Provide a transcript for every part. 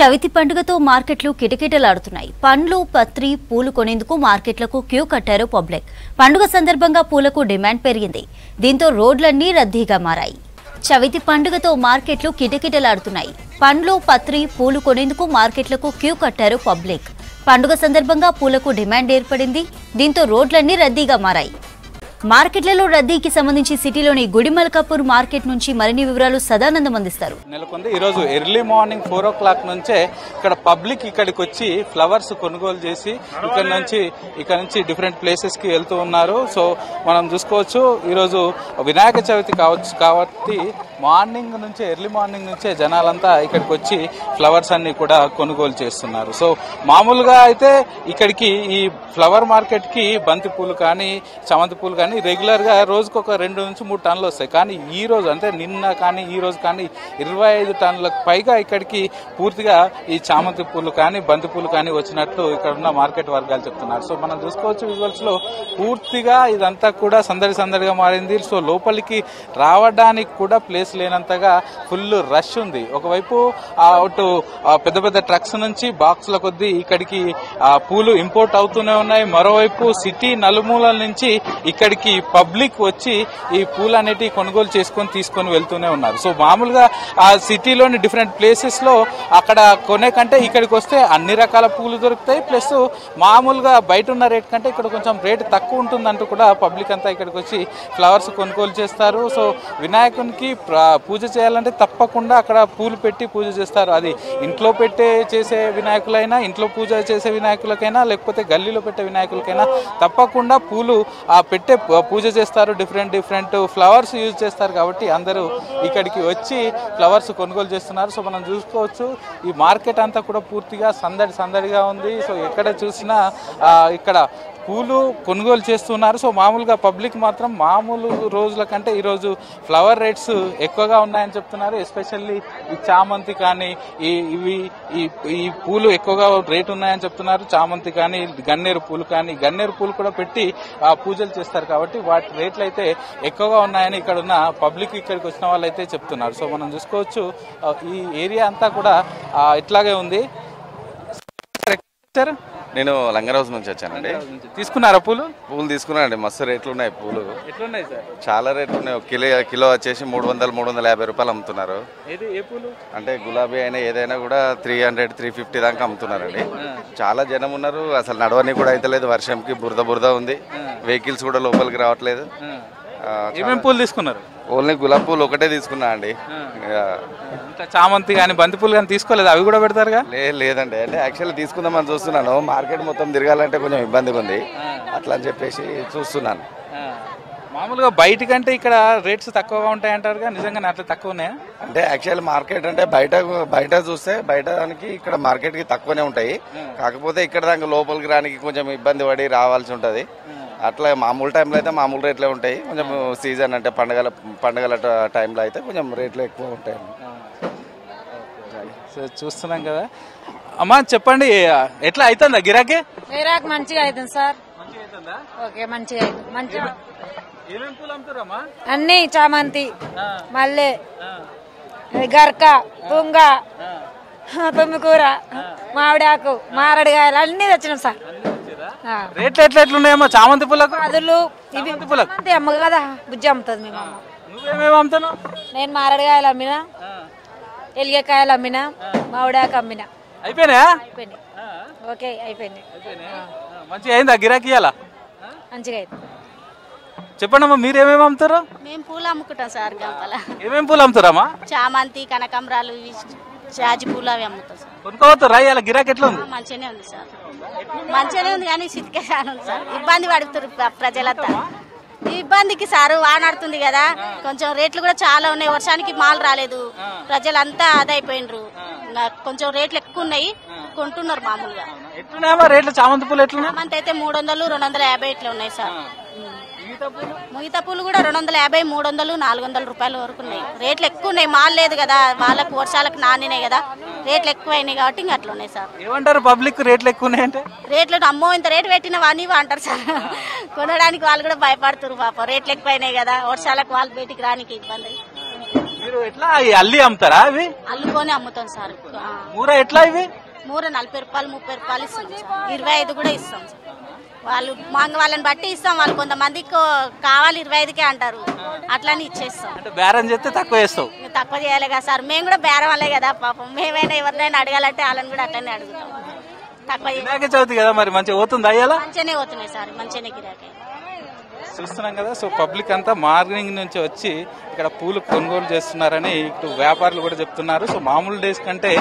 చవితి పండుగతో మార్కెట్లు కిటకిటలాడుతున్నాయి. పండ్లు, పత్రి, పూలు కొనేందుకు మార్కెట్లకు క్యూ కట్టారు పబ్లిక్. పండుగ సందర్భంగా పూలకు డిమాండ్ పెరిగింది. దీంతో రోడ్లన్నీ రద్దీగా మారాయి. చవితి పండుగతో మార్కెట్లు కిటకిటలాడుతున్నాయి. పండ్లు, పత్రి, పూలు కొనేందుకు మార్కెట్లకు క్యూ కట్టారు పబ్లిక్. పండుగ సందర్భంగా పూలకు డిమాండ్ ఏర్పడింది. దీంతో రోడ్లన్నీ రద్దీగా మారాయి. మార్కెట్లలో రద్దీకి సంబంధించి సిటీలోని గుడిమల్కాపూర్ మార్కెట్ నుంచి మరిన్ని వివరాలు సదానందం అందిస్తారు. నెలకొంది. ఈరోజు ఎర్లీ మార్నింగ్ 4 o'clock నుంచే ఇక్కడ పబ్లిక్ ఇక్కడికి వచ్చి ఫ్లవర్స్ కొనుగోలు చేసి ఇక్కడ నుంచి డిఫరెంట్ ప్లేసెస్ కి వెళ్తూ ఉన్నారు. సో మనం చూసుకోవచ్చు ఈరోజు వినాయక చవితి కావచ్చు కాబట్టి ఎర్లీ మార్నింగ్ నుంచే జనాలంతా ఇక్కడికి వచ్చి ఫ్లవర్స్ అన్ని కూడా కొనుగోలు చేస్తున్నారు. సో మామూలుగా అయితే ఇక్కడికి ఈ ఫ్లవర్ మార్కెట్ కి బంతి పూలు కానీ చామంతి పూలు కానీ రెగ్యులర్ గా రోజుకు ఒక 2 నుంచి 3 టన్నులు వస్తాయి. కానీ ఈ రోజు అంటే నిన్న కానీ ఈ రోజు కానీ 25 టన్నులకు పైగా ఇక్కడికి పూర్తిగా ఈ చామంతి పూలు కానీ బంతి పూలు కానీ వచ్చినట్లు ఇక్కడ ఉన్న మార్కెట్ వర్గాలు చెప్తున్నారు. సో మనం చూసుకోవచ్చు విజువల్స్ లో పూర్తిగా ఇదంతా కూడా సందడిగా మారింది. సో లోపలికి రావడానికి కూడా ప్లేస్ లేనంతగా ఫుల్ రష్ ఉంది. ఒకవైపు అటు పెద్ద పెద్ద ట్రక్స్ నుంచి బాక్సుల కొద్దీ ఇక్కడికి పూలు ఇంపోర్ట్ అవుతూనే ఉన్నాయి. మరోవైపు సిటీ నలుమూలల నుంచి ఇక్కడికి పబ్లిక్ వచ్చి ఈ పూలు అనేటివి కొనుగోలు చేసుకొని తీసుకొని వెళ్తూనే ఉన్నారు. సో మామూలుగా ఆ సిటీలోని డిఫరెంట్ ప్లేసెస్ లో అక్కడ కొనే కంటే ఇక్కడికి వస్తే అన్ని రకాల పూలు దొరుకుతాయి. ప్లస్ మామూలుగా బయట ఉన్న రేట్ కంటే ఇక్కడ కొంచెం రేట్ తక్కువ ఉంటుందంటూ కూడా పబ్లిక్ అంతా ఇక్కడికి వచ్చి ఫ్లవర్స్ కొనుగోలు చేస్తారు. సో వినాయకునికి పూజ చేయాలంటే తప్పకుండా అక్కడ పూలు పెట్టి పూజ చేస్తారు. అది ఇంట్లో చేసే వినాయకులైనా, ఇంట్లో పూజ చేసే వినాయకులకైనా, లేకపోతే గల్లీలో పెట్టే వినాయకులకైనా తప్పకుండా పూలు పెట్టే పూజ చేస్తారు. డిఫరెంట్ ఫ్లవర్స్ యూజ్ చేస్తారు. కాబట్టి అందరూ ఇక్కడికి వచ్చి ఫ్లవర్స్ కొనుగోలు చేస్తున్నారు. సో మనం చూసుకోవచ్చు ఈ మార్కెట్ అంతా కూడా పూర్తిగా సందడిగా ఉంది. సో ఎక్కడ చూసినా ఇక్కడ పూలు కొనుగోలు చేస్తున్నారు. సో మామూలుగా పబ్లిక్ మాత్రం మామూలు రోజుల కంటే ఈరోజు ఫ్లవర్ రేట్స్ ఎక్కువగా ఉన్నాయని చెప్తున్నారు. ఎస్పెషల్లీ ఈ చామంతి కానీ ఈ పూలు ఎక్కువగా రేట్ ఉన్నాయని చెప్తున్నారు. చామంతి కానీ గన్నేరు పూలు కూడా పెట్టి పూజలు చేస్తారు. కాబట్టి వాటి రేట్లు అయితే ఎక్కువగా ఉన్నాయని ఇక్కడ ఉన్న పబ్లిక్ ఇక్కడికి వచ్చిన వాళ్ళు అయితే చెప్తున్నారు. సో మనం చూసుకోవచ్చు ఈ ఏరియా అంతా కూడా ఇట్లాగే ఉంది. నేను లంగరౌజ్ నుంచి వచ్చానండి. తీసుకున్నారా పూలు తీసుకున్నానండి. మస్తు రేట్లు ఉన్నాయి. పూలు ఎట్లున్నాయి సార్? చాలా రేట్లు ఉన్నాయి. కిలో వచ్చేసి 300-350 రూపాయలు అమ్ముతున్నారు. అంటే గులాబీ అయినా ఏదైనా కూడా 300-350 దాకా అమ్ముతున్నారండి. చాలా జనం ఉన్నారు. అసలు నడవని కూడా అయితే లేదు. వర్షంకి బురద ఉంది. వెహికల్స్ కూడా లోపలికి రావట్లేదు. ఏమేమి పూలు తీసుకున్నారు? ఓన్లీ గులాబీ పూలు ఒకటే తీసుకున్నా అండి. చామంతి కానీ బంతి పూలు కానీ తీసుకోలేదు? అవి కూడా పెడతారుగా? లేదండి. అంటే యాక్చువల్లీ తీసుకుందామని చూస్తున్నాను. మార్కెట్ మొత్తం తిరగాలంటే కొంచెం ఇబ్బందిగా ఉంది. అట్లా అని చెప్పేసి చూస్తున్నాను. మామూలుగా బయట కంటే ఇక్కడ రేట్స్ తక్కువగా ఉంటాయంటారుగా, నిజంగానే అట్లా తక్కువ ఉన్నాయా? అంటే యాక్చువల్ మార్కెట్ అంటే బయట చూస్తే బయటకి ఇక్కడ మార్కెట్ కి తక్కువనే ఉంటాయి. కాకపోతే ఇక్కడ దాకా లోపలికి రానికి కొంచెం ఇబ్బంది పడి రావాల్సి ఉంటది. అట్లా మామూలు టైంలో అయితే మామూలు రేట్లే ఉంటాయి. కొంచెం సీజన్ అంటే పండగల టైంలో అయితే కొంచెం రేట్లు ఎక్కువ ఉంటాయి. సో చూస్తున్నాం కదా. అమ్మా చెప్పండి, ఎట్లా అవుతుందా గిరాకీ? గిరాకీ మంచిగా అవుతుంది సార్. ఓకే, మంచిగా అవుతుంది. ఏమేమి పూలు అమ్ముతారమ్మా? అన్ని చామంతి, మల్లె, గర్క, తుంగ, తుమ్మికూర, మామిడాకు, మారడికాయలు అన్ని తెచ్చినాం సార్. రేట్లు ఎట్లున్నాయమ్మా చామంతి పూలకు? అదులు ఇవి అమ్మ కదా, బుజ్జి అమ్ముతుంది మేము అమ్మ. నువ్వేమేమి అమ్ముతావు? నేను మారడికాయలు అమ్మినా, ఎలిగకాయలు అమ్మినా, మామిడాకు అమ్మినా. అయిపోయినాయా? అయిపోయినాయి. ఓకే, అయిపోయింది. మంచిగా అయిందా గిరాకీ? ఇయ్యాలా మంచిగా అయింది. చెప్పండమ్మా, మీరేమేమి అమ్ముతారు? మేము పూలు అమ్ముకుంటాం సార్. గంపల ఏమేమి పూలు అమ్ముతారమ్మా? చామంతి, కనకాంబరాలు, జాజి పూలు అవి అమ్ముతాం సార్. కొనుక్కోవద్దు రా. ఇలా గిరాకీ ఎట్లా ఉంది? మంచిగానే ఉంది సార్. మంచిగానే ఉంది కానీ సిటికే ఉంది సార్. ఇబ్బంది పడుతున్నారు ప్రజలంతా. ఇబ్బందికి సారు వానాడుతుంది కదా, కొంచెం రేట్లు కూడా చాలా ఉన్నాయి. వర్షానికి మాల్ రాలేదు, ప్రజలంతా అదైపోయినరు. కొంచెం రేట్లు ఎక్కువ ఉన్నాయి, కొంటున్నారు మామూలుగా. రేట్లు చామంతి పూలు ఎట్లా? చామంతి అయితే 300-250 ఇట్లా ఉన్నాయి సార్. మిగతా పూలు కూడా 250, 300, 400 రూపాయల వరకు ఉన్నాయి. రేట్లు ఎక్కువ ఉన్నాయి, మాల్ లేదు కదా, వాళ్ళకు వర్షాలకు నానినాయి కదా, రేట్లు ఎక్కువ అయినాయి కాబట్టి ఇంకా అట్లా ఉన్నాయి సార్. ఏమంటారు పబ్లిక్ రేట్లు ఎక్కువ ఉన్నాయంటే? రేట్లు అమ్మో ఇంత రేటు పెట్టినవా అని అంటారు సార్. కొనడానికి వాళ్ళు కూడా భయపడుతున్నారు పాపం. రేట్లు ఎక్కువ అయినాయి కదా, వర్షాలకు వాళ్ళు బయటికి రానికి ఇబ్బంది. మీరు ఎట్లా అల్లి అమ్ముతారా అవి? అల్లుకొని అమ్ముతాం సార్. మూర ఎట్లా ఇవి? మూర 40 రూపాయలు 30 రూపాయలు ఇస్తాం సార్. 25 కూడా ఇస్తాం సార్. వాళ్ళు మాంగ వాళ్ళని బట్టి ఇస్తాం. వాళ్ళు కొంతమందికి కావాలి 25కే అంటారు, అట్లని ఇచ్చేస్తాం. అంటే బేరం చేస్తే తక్కువ వేస్తావు? తక్కువ చేయాలి కదా సార్, మేము కూడా బేరం వాళ్ళే కదా పాపం. మేమైనా ఎవరినైనా అడగాలంటే వాళ్ళని కూడా అట్లనే అడుగుతాం. తక్కువ వినాయక చవితి కదా మరి మంచిగా పోతుంది అయ్యేలా? మంచిగానే పోతున్నాయి సార్, మంచిగానే గిరాకీ. చూస్తున్నాం కదా. సో పబ్లిక్ అంతా మార్నింగ్ నుంచి వచ్చి ఇక్కడ పూలు కొనుగోలు చేస్తున్నారని ఇటు వ్యాపారులు కూడా చెప్తున్నారు. సో మామూలు డేస్ కంటే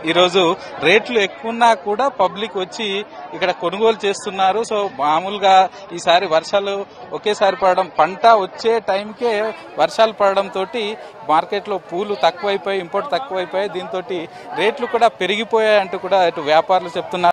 ఈరోజు రేట్లు ఎక్కువ ఉన్నా కూడా పబ్లిక్ వచ్చి ఇక్కడ కొనుగోలు చేస్తున్నారు. సో మామూలుగా ఈసారి వర్షాలు ఒకేసారి పడడం, పంట వచ్చే టైంకే వర్షాలు పడడం తోటి మార్కెట్లో పూలు తక్కువైపోయి, ఇంపోర్ట్ తక్కువైపోయి, దీంతో రేట్లు కూడా పెరిగిపోయాయి అంటూ కూడా ఇటు వ్యాపారులు చెప్తున్నారు.